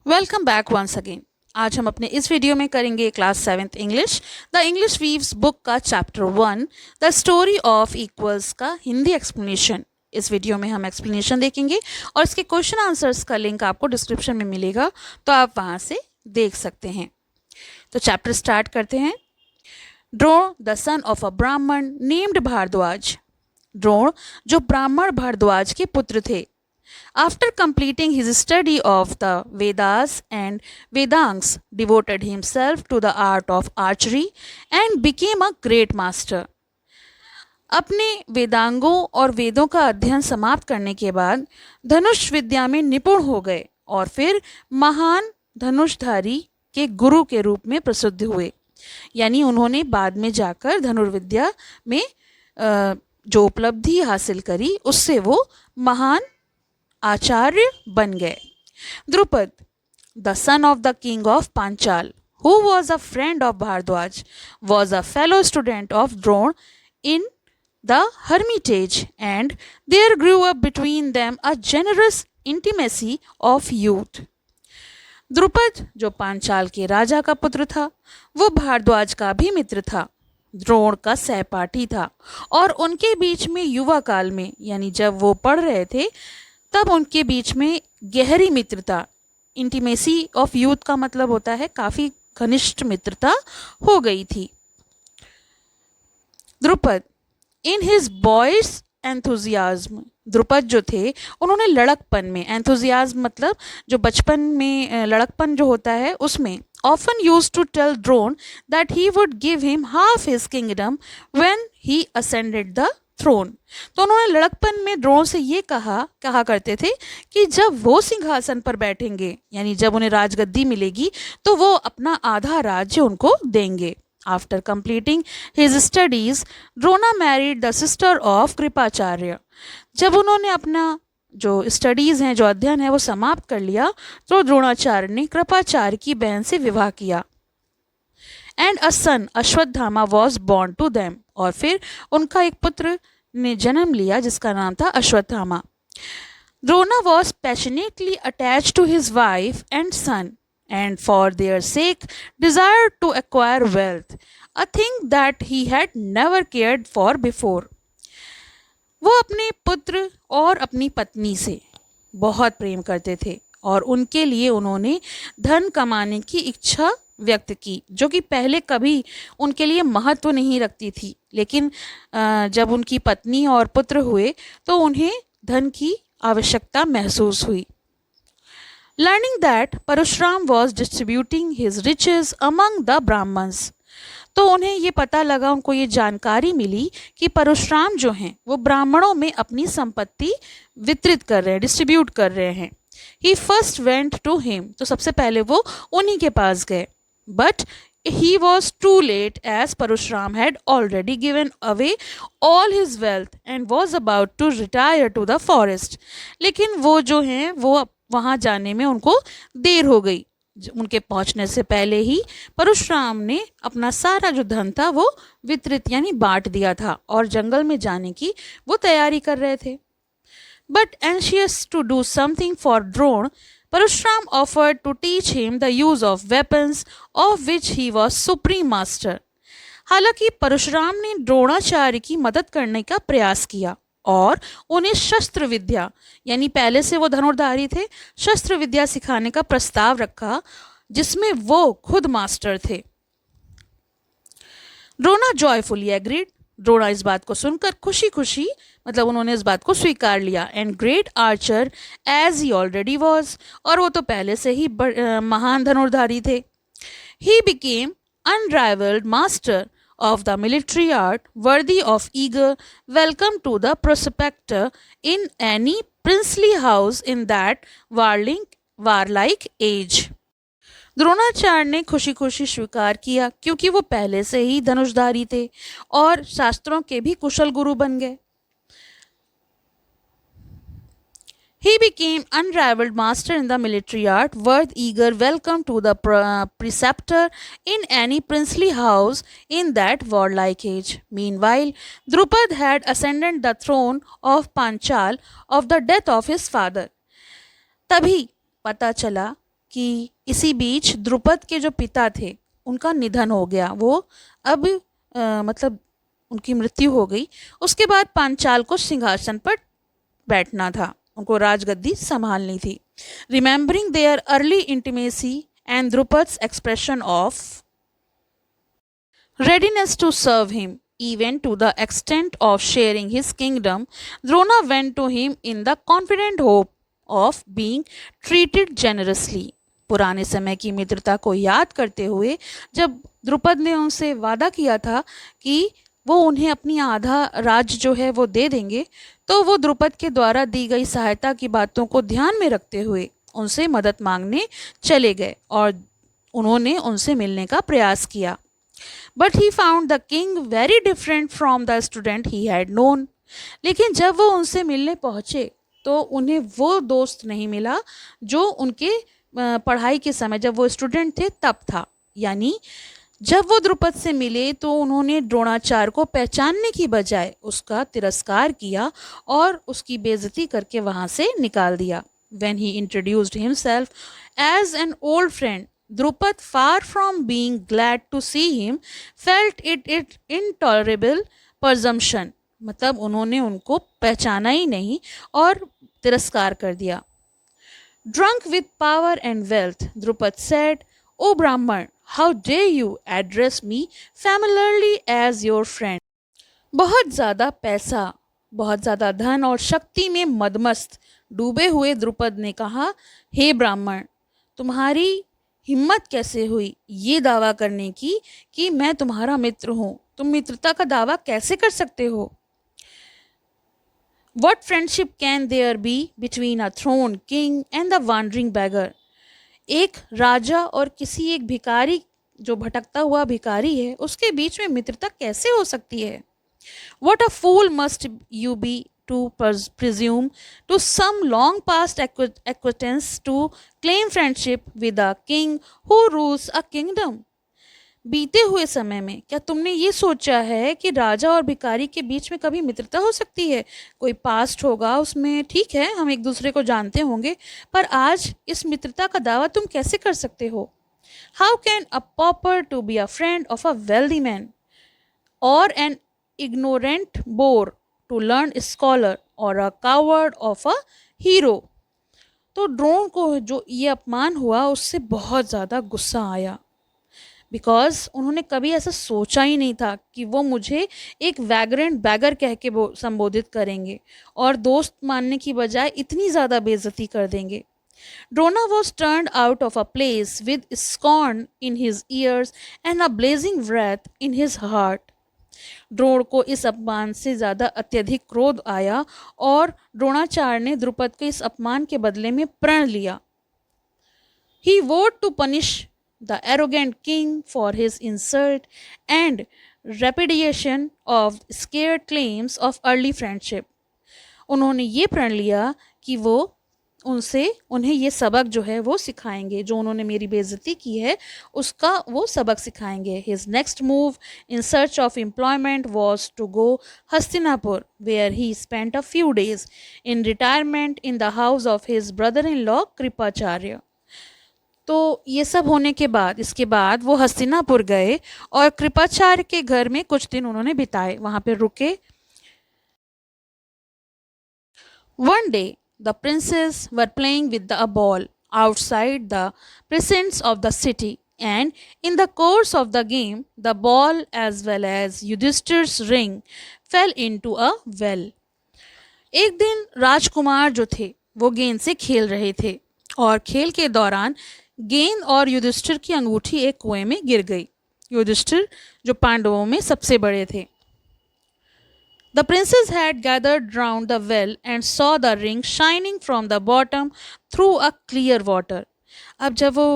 Welcome back once again. आज हम अपने इस वीडियो में करेंगे class 7th English the English weaves book का chapter 1 the story of equals का हिंदी एक्सप्लेनेशन। इस वीडियो में हम एक्सप्लेनेशन देखेंगे और इसके क्वेश्चन आंसर्स का लिंक आपको डिस्क्रिप्शन में मिलेगा, तो आप वहाँ से देख सकते हैं। तो चैप्टर स्टार्ट करते हैं। ड्रोण द सन ऑफ अ ब्राह्मण नेम्ड भारद्वाज। ड्रोण जो ब्राह्मण भारद्वाज के पुत्र थे। After completing his study of the Vedas and Vedangs, devoted himself to the art of archery and became a great master. अपने वेदांगों और वेदों का अध्ययन समाप्त करने के बाद धनुष विद्या में निपुण हो गए और फिर महान धनुषधारी के गुरु के रूप में प्रसिद्ध हुए। यानी उन्होंने बाद में जाकर धनुर्विद्या में जो उपलब्धि हासिल करी उससे वो महान आचार्य बन गए। Drupada the son of the king of Panchal who was a friend of Bharadwaj was a fellow student of Drona in the hermitage and there grew up between them a generous intimacy of youth. Drupada जो पांचाल के राजा का पुत्र था, वो भारद्वाज का भी मित्र था, द्रोण का सहपाठी था और उनके बीच में युवा काल में यानी जब वो पढ़ रहे थे तब उनके बीच में गहरी मित्रता, इंटीमेसी ऑफ यूथ का मतलब होता है काफ़ी घनिष्ठ मित्रता हो गई थी। Drupad in his boys enthusiasm, Drupad जो थे उन्होंने लड़कपन में, एंथुजियाज्म मतलब जो बचपन में लड़कपन जो होता है उसमें, often used to tell Drone that he would give him half his kingdom when he ascended the throne। तो उन्होंने लड़कपन में ड्रोन से ये कहा करते थे कि जब वो सिंहासन पर बैठेंगे यानी जब उन्हें राजगद्दी मिलेगी तो वो अपना आधा राज्य उनको देंगे। After completing his studies Drona married the sister of Kripacharya. जब उन्होंने अपना जो स्टडीज़ हैं, जो अध्ययन है वो समाप्त कर लिया तो द्रोणाचार्य ने कृपाचार्य की बहन से विवाह किया। And a son Ashwatthama was born to them, और फिर उनका एक पुत्र ने जन्म लिया जिसका नाम था Ashwatthama. Drona was passionately attach to his wife and son and for their sake desire to acquire wealth, a thing that he had never cared for before. वो अपने पुत्र और अपनी पत्नी से बहुत प्रेम करते थे और उनके लिए उन्होंने धन कमाने की इच्छा व्यक्त की, जो कि पहले कभी उनके लिए महत्व नहीं रखती थी, लेकिन जब उनकी पत्नी और पुत्र हुए तो उन्हें धन की आवश्यकता महसूस हुई। Learning that Parshuram was distributing his riches among the brahmins, तो उन्हें ये पता लगा, उनको ये जानकारी मिली कि परशुराम जो हैं वो ब्राह्मणों में अपनी संपत्ति वितरित कर रहे हैं, डिस्ट्रीब्यूट कर रहे हैं। ही फर्स्ट वेंट टू हिम, तो सबसे पहले वो उन्हीं के पास गए। But he was too late as Parashuram had already given away all his wealth and was about to retire to the forest। लेकिन वो जो हैं वो वहाँ जाने में उनको देर हो गई। उनके पहुंचने से पहले ही परशुराम ने अपना सारा जो धन था वो वितरित यानी बांट दिया था और जंगल में जाने की वो तैयारी कर रहे थे। But anxious to do something for Drona, Parashuram offered to teach him the use of weapons of which he was supreme master। हालांकि परशुराम ने द्रोणाचार्य की मदद करने का प्रयास किया और उन्हें शस्त्र विद्या यानी पहले से वो धनुर्धारी थे, शस्त्र विद्या सिखाने का प्रस्ताव रखा जिसमें वो खुद मास्टर थे। द्रोणा जॉयफुली एग्रीड, द्रोणा इस बात को सुनकर खुशी खुशी मतलब उन्होंने इस बात को स्वीकार लिया। And great archer as he already was, और वो तो पहले से ही महान धनुर्धारी थे। He became unrivalled master of the military art worthy of eager welcome to the prospector in any princely house in that warlike age। Dronacharya ने खुशी खुशी स्वीकार किया क्योंकि वो पहले से ही धनुषधारी थे और शास्त्रों के भी कुशल गुरु बन गए। He became unrivaled master in the military art, worth eager welcome to the preceptor in any princely house in that warlike age। Meanwhile, Drupad had ascended the throne of Panchal of the death of his father। तभी पता चला कि इसी बीच द्रुपद के जो पिता थे उनका निधन हो गया, वो अब मतलब उनकी मृत्यु हो गई। उसके बाद पांचाल को सिंहासन पर बैठना था, उनको राजगद्दी संभालनी थी। Remembering their early intimacy and Drupada's expression of readiness to serve him, even to the extent of sharing his kingdom, Drona went to him in the confident hope of being treated generously. पुराने समय की मित्रता को याद करते हुए जब द्रुपद ने उनसे वादा किया था कि वो उन्हें अपनी आधा राज जो है वो दे देंगे, तो वो द्रुपद के द्वारा दी गई सहायता की बातों को ध्यान में रखते हुए उनसे मदद मांगने चले गए और उन्होंने उनसे मिलने का प्रयास किया। But he found the king very different from the student he had known. लेकिन जब वो उनसे मिलने पहुँचे तो उन्हें वो दोस्त नहीं मिला जो उनके पढ़ाई के समय जब वो स्टूडेंट थे तब था। यानी जब वो द्रुपद से मिले तो उन्होंने द्रोणाचार्य को पहचानने की बजाय उसका तिरस्कार किया और उसकी बेइज्जती करके वहाँ से निकाल दिया। When he introduced himself as an old friend, Drupad, far from being glad to see him, felt it intolerable presumption. मतलब उन्होंने उनको पहचाना ही नहीं और तिरस्कार कर दिया। Drunk with power and wealth, Drupad said, "O Brahman, how dare you address me familiarly as your friend?" बहुत ज़्यादा पैसा, बहुत ज़्यादा धन और शक्ति में मदमस्त डूबे हुए द्रुपद ने कहा, हे ब्राह्मण, तुम्हारी हिम्मत कैसे हुई ये दावा करने की कि मैं तुम्हारा मित्र हूँ? तुम मित्रता का दावा कैसे कर सकते हो? What friendship can there be between a throned king and the wandering beggar? एक राजा और किसी एक भिखारी जो भटकता हुआ भिखारी है उसके बीच में मित्रता कैसे हो सकती है? What a fool must you be to presume to some long past acquaintance to claim friendship with a king who rules a kingdom. बीते हुए समय में क्या तुमने ये सोचा है कि राजा और भिखारी के बीच में कभी मित्रता हो सकती है? कोई पास्ट होगा उसमें, ठीक है, हम एक दूसरे को जानते होंगे, पर आज इस मित्रता का दावा तुम कैसे कर सकते हो? How can a pauper to be a friend of a wealthy man or an ignorant bore to learn scholar or a coward of a hero? तो ड्रोन को जो ये अपमान हुआ उससे बहुत ज़्यादा गुस्सा आया, बिकॉज उन्होंने कभी ऐसा सोचा ही नहीं था कि वो मुझे एक वैग्रेंट बैगर कह के संबोधित करेंगे और दोस्त मानने की बजाय इतनी ज़्यादा बेइज्जती कर देंगे। Drona was turned out of a place with scorn in his ears and a blazing wrath in his heart. Drona को इस अपमान से ज़्यादा अत्यधिक क्रोध आया और द्रोणाचार्य ने द्रुपद के इस अपमान के बदले में प्रण लिया। He vowed to punish the arrogant king for his insult and repudiation of scared claims of early friendship. उन्होंने ये प्रण लिया कि वो उन्हें ये सबक जो है वो सिखाएंगे, जो उन्होंने मेरी बेइज्जती की है उसका वो सबक सिखाएंगे। His next move in search of employment was to go Hastinapur, where he spent a few days in retirement in the house of his brother-in-law Kripacharya. तो ये सब होने के बाद इसके बाद वो हस्तिनापुर गए और कृपाचार्य के घर में कुछ दिन उन्होंने बिताए, वहाँ पे रुके। One day the princes were playing with a ball outside the precincts of the city, and in the course of the game, the ball as well as Yudhishthir's ring fell into a well. एक दिन राजकुमार जो थे वो गेंद से खेल रहे थे और खेल के दौरान गेंद और युधिष्ठिर की अंगूठी एक कुएं में गिर गई। युधिष्ठिर जो पांडवों में सबसे बड़े थे। The princes had gathered round the well and saw the ring shining from the bottom through a clear water. अब जब वो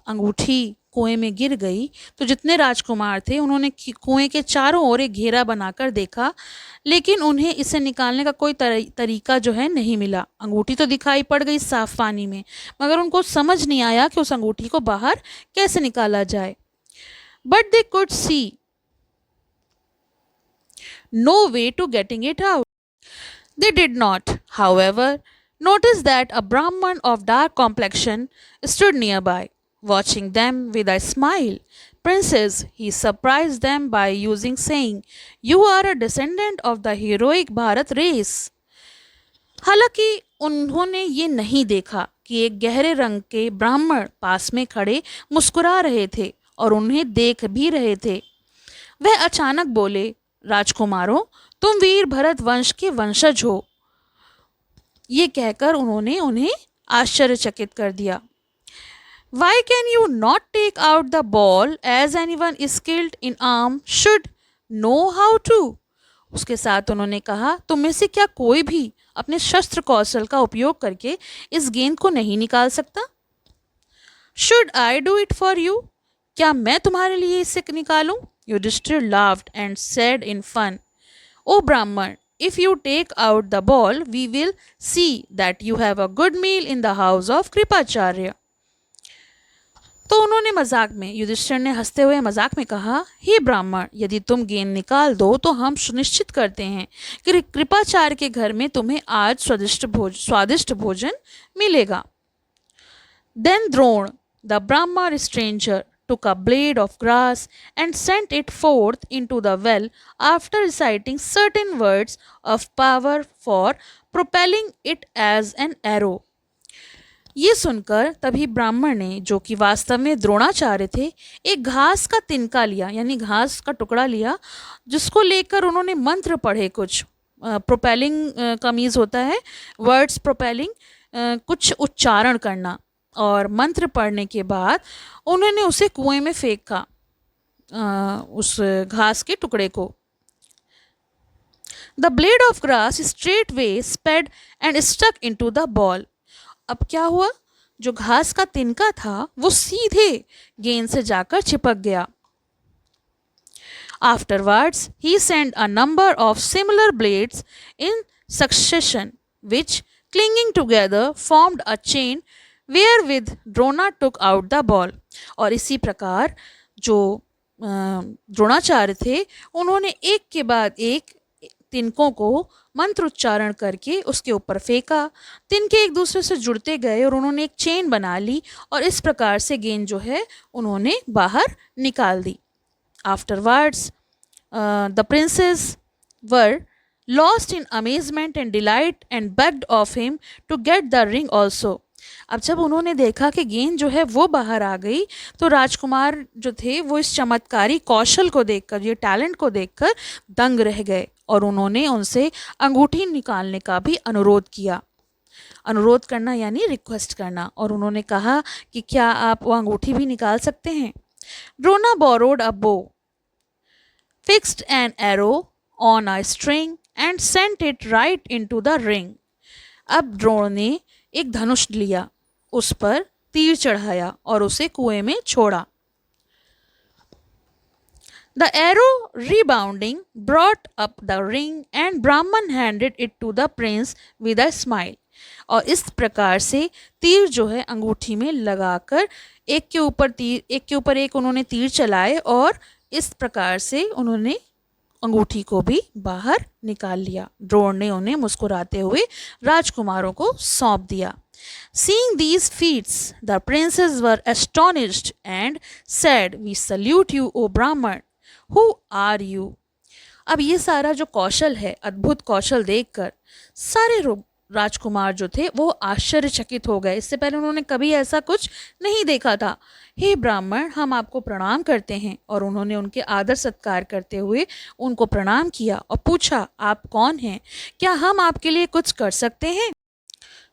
अंगूठी कुएं में गिर गई तो जितने राजकुमार थे उन्होंने कुएं के चारों ओर एक घेरा बनाकर देखा, लेकिन उन्हें इसे निकालने का कोई तरीका जो है नहीं मिला। अंगूठी तो दिखाई पड़ गई साफ पानी में, मगर उनको समझ नहीं आया कि उस अंगूठी को बाहर कैसे निकाला जाए। But they could see no way to getting it out. They did not, however, noticed that a Brahman of dark complexion stood nearby, watching them with a smile. Princess, he surprised them by using saying, "You are a descendant of the heroic Bharat race." हालांकि उन्होंने ये नहीं देखा कि एक गहरे रंग के ब्राह्मण पास में खड़े मुस्कुरा रहे थे और उन्हें देख भी रहे थे। वह अचानक बोले, राजकुमारों, तुम वीर भरत वंश के वंशज हो। ये कहकर उन्होंने उन्हें आश्चर्यचकित कर दिया। Why can you not take out the ball as anyone skilled in arm should know how to? उसके साथ उन्होंने कहा, तुम में से क्या कोई भी अपने शस्त्र कौशल का उपयोग करके इस गेंद को नहीं निकाल सकता? Should I do it for you? क्या मैं तुम्हारे लिए इसे निकालूं? Yudhishthir laughed and said in fun, O Brahman, if you take out the ball, we will see that you have a good meal in the house of Kripacharya. तो उन्होंने मजाक में, युधिष्ठिर ने हंसते हुए मजाक में कहा, हे ब्राह्मण, यदि तुम गेंद निकाल दो तो हम सुनिश्चित करते हैं कि कृपाचार्य के घर में तुम्हें आज स्वादिष्ट भोजन मिलेगा। Then Drona, the Brahma stranger, took a blade of grass and sent it forth into the well after reciting certain words of power for propelling it as an arrow. ये सुनकर तभी ब्राह्मण ने, जो कि वास्तव में द्रोणाचार्य थे, एक घास का तिनका लिया, यानी घास का टुकड़ा लिया, जिसको लेकर उन्होंने मंत्र पढ़े। कुछ प्रोपेलिंग का मीन्स होता है वर्ड्स प्रोपेलिंग, कुछ उच्चारण करना, और मंत्र पढ़ने के बाद उन्होंने उसे कुएं में फेंका, उस घास के टुकड़े को। The blade of grass straightway sped and stuck into the ball. अब क्या हुआ? जो घास का तिनका था वो सीधे गेंद से जाकर चिपक गया। Afterwards, he sent a number of similar blades in succession, which, clinging together, formed a chain wherewith Drona took out the ball. और इसी प्रकार जो द्रोणाचार्य थे, उन्होंने एक के बाद एक तिनकों को मंत्रोच्चारण करके उसके ऊपर फेंका। तिनके एक दूसरे से जुड़ते गए और उन्होंने एक चेन बना ली, और इस प्रकार से गेंद जो है उन्होंने बाहर निकाल दी। Afterwards the princes were lost in amazement and delight and begged of him to get the ring also. अब जब उन्होंने देखा कि गेंद जो है वो बाहर आ गई, तो राजकुमार जो थे वो इस चमत्कारी कौशल को देखकर, ये टैलेंट को देखकर दंग रह गए, और उन्होंने उनसे अंगूठी निकालने का भी अनुरोध किया। अनुरोध करना यानी रिक्वेस्ट करना, और उन्होंने कहा कि क्या आप वो अंगूठी भी निकाल सकते हैं। ड्रोना बोरोड अ बो, fixed an arrow on a string and sent it right into the ring. अब ड्रोन ने एक धनुष लिया, उस पर तीर चढ़ाया और उसे कुएं में छोड़ा। The arrow rebounding brought up the ring and Brahman handed it to the prince with a smile. और इस प्रकार से तीर जो है अंगूठी में लगाकर एक के ऊपर एक उन्होंने तीर चलाए, और इस प्रकार से उन्होंने अंगूठी को भी बाहर निकाल लिया। ड्रोन ने उन्हें मुस्कुराते हुए राजकुमारों को सौंप दिया। Seeing these feats, the princes were astonished and said, "We salute you, O Brahman. Who are you?" अब ये सारा जो कौशल है, अद्भुत कौशल देखकर सारे राजकुमार जो थे वो आश्चर्यचकित हो गए। इससे पहले उन्होंने कभी ऐसा कुछ नहीं देखा था। हे ब्राह्मण, हम आपको प्रणाम करते हैं। और उन्होंने उनके आदर सत्कार करते हुए उनको प्रणाम किया और पूछा, आप कौन हैं? क्या हम आपके लिए कुछ कर सकते हैं?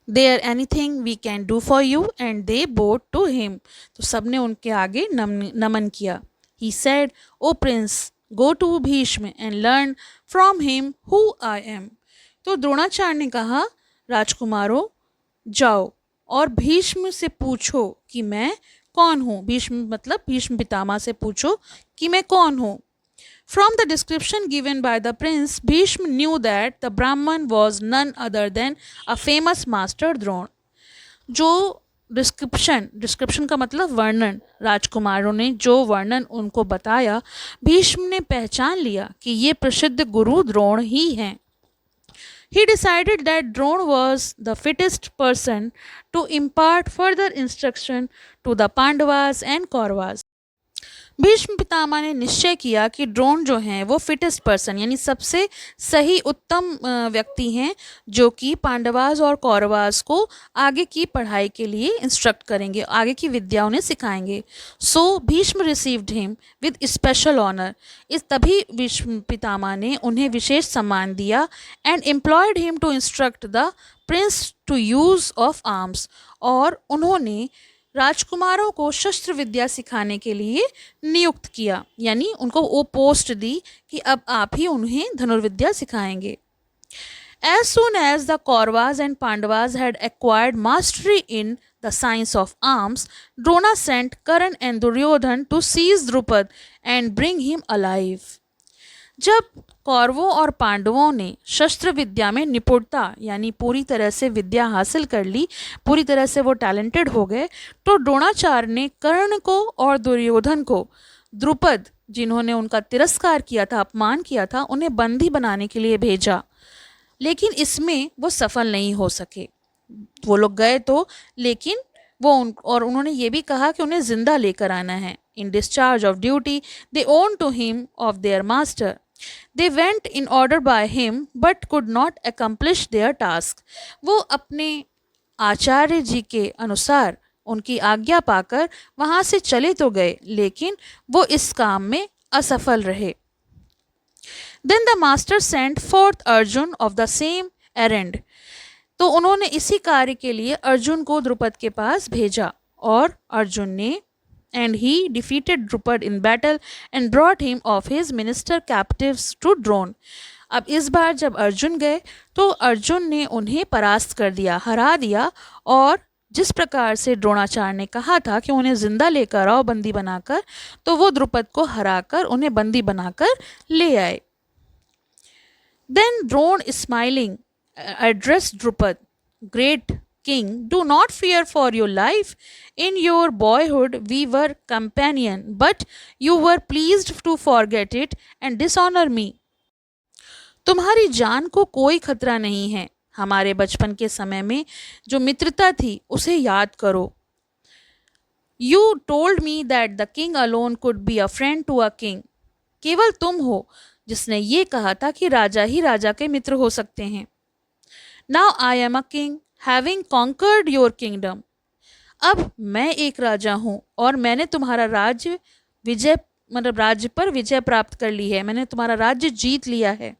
There anything we can do for you? And they bowed to him. तो सबने उनके आगे नमन किया। He said, O prince, go to Bhishma and learn from him who I am. तो द्रोणाचार्य ने कहा, राजकुमारों, जाओ और भीष्म से पूछो कि मैं कौन हूँ। भीष्म मतलब भीष्म पितामह से पूछो कि मैं कौन हूँ। From the description given by the prince, Bhishma knew that the Brahman was none other than a famous master Drona. जो डिस्क्रिप्शन का मतलब वर्णन, राजकुमारों ने जो वर्णन उनको बताया, भीष्म ने पहचान लिया कि ये प्रसिद्ध गुरु द्रोण ही हैं। He decided that Drona was the fittest person to impart further instruction to the Pandavas and Kauravas. Bhishma Pitamah ने निश्चय किया कि ड्रोन जो हैं वो फिटेस्ट पर्सन यानी सबसे सही उत्तम व्यक्ति हैं जो कि पांडवास और कौरवास को आगे की पढ़ाई के लिए इंस्ट्रक्ट करेंगे, आगे की विद्या उन्हें सिखाएंगे. So Bhishma received him with special honour. इस तभी भीष्म पितामह ने उन्हें विशेष सम्मान दिया and employed him to instruct the prince to use of arms. और उन्होंने राजकुमारों को शस्त्र विद्या सिखाने के लिए नियुक्त किया, यानी उनको वो पोस्ट दी कि अब आप ही उन्हें धनुर्विद्या सिखाएंगे. As soon as the Kauravas and Pandavas had acquired mastery in the science of arms, Drona sent Karan and Duryodhan to seize Drupad and bring him alive. जब कौरवों और पांडवों ने शस्त्र विद्या में निपुणता यानी पूरी तरह से विद्या हासिल कर ली, पूरी तरह से वो टैलेंटेड हो गए, तो द्रोणाचार्य ने कर्ण को और दुर्योधन को द्रुपद, जिन्होंने उनका तिरस्कार किया था, अपमान किया था, उन्हें बंदी बनाने के लिए भेजा. लेकिन इसमें वो सफल नहीं हो सके. वो लोग गए तो, लेकिन और उन्होंने ये भी कहा कि उन्हें जिंदा लेकर आना है. In discharge of duty they own to him of their master. They went in order by him but could not accomplish their task. वो अपने आचार्य जी के अनुसार उनकी आज्ञा पाकर वहाँ से चले तो गए, लेकिन वो इस काम में असफल रहे. Then the master sent forth Arjun of the same errand. तो उन्होंने इसी कार्य के लिए अर्जुन को द्रुपद के पास भेजा और अर्जुन ने and he defeated Drupad in battle and brought him of his minister captives to Drona. अब इस बार जब अर्जुन गए तो अर्जुन ने उन्हें परास्त कर दिया, हरा दिया, और जिस प्रकार से द्रोणाचार्य ने कहा था कि उन्हें जिंदा लेकर आओ बंदी बनाकर, तो वो द्रुपद को हराकर उन्हें बंदी बनाकर ले आए. Then Drona smiling addressed Drupad, great King, do not fear for your life. In your boyhood we were companion, but you were pleased to forget it and dishonor me. तुम्हारी जान को कोई खतरा नहीं है. हमारे बचपन के समय में जो मित्रता थी उसे याद करो. You told me that the king alone could be a friend to a king. केवल तुम हो जिसने ये कहा था कि राजा ही राजा के मित्र हो सकते हैं. Now I am a king, having conquered your kingdom. अब मैं एक राजा हूँ और मैंने तुम्हारा राज्य राज्य पर विजय प्राप्त कर ली है, मैंने तुम्हारा राज्य जीत लिया है.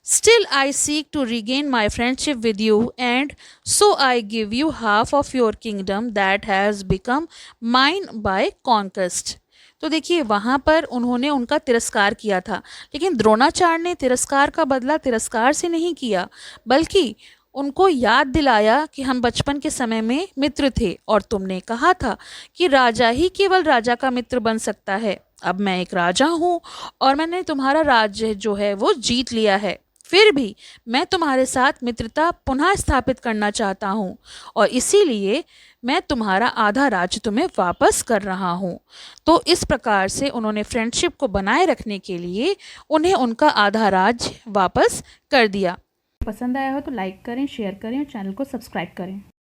Still I seek to regain my friendship with you, and so I give you half of your kingdom that has become mine by conquest. तो देखिए वहाँ पर उन्होंने उनका तिरस्कार किया था, लेकिन द्रोणाचार्य ने तिरस्कार का बदला तिरस्कार से नहीं किया, बल्कि उनको याद दिलाया कि हम बचपन के समय में मित्र थे और तुमने कहा था कि राजा ही केवल राजा का मित्र बन सकता है. अब मैं एक राजा हूँ और मैंने तुम्हारा राज्य जो है वो जीत लिया है, फिर भी मैं तुम्हारे साथ मित्रता पुनः स्थापित करना चाहता हूँ और इसीलिए मैं तुम्हारा आधा राज्य तुम्हें वापस कर रहा हूँ. तो इस प्रकार से उन्होंने फ्रेंडशिप को बनाए रखने के लिए उन्हें उनका आधा राज्य वापस कर दिया. पसंद आया हो तो लाइक करें, शेयर करें और चैनल को सब्सक्राइब करें.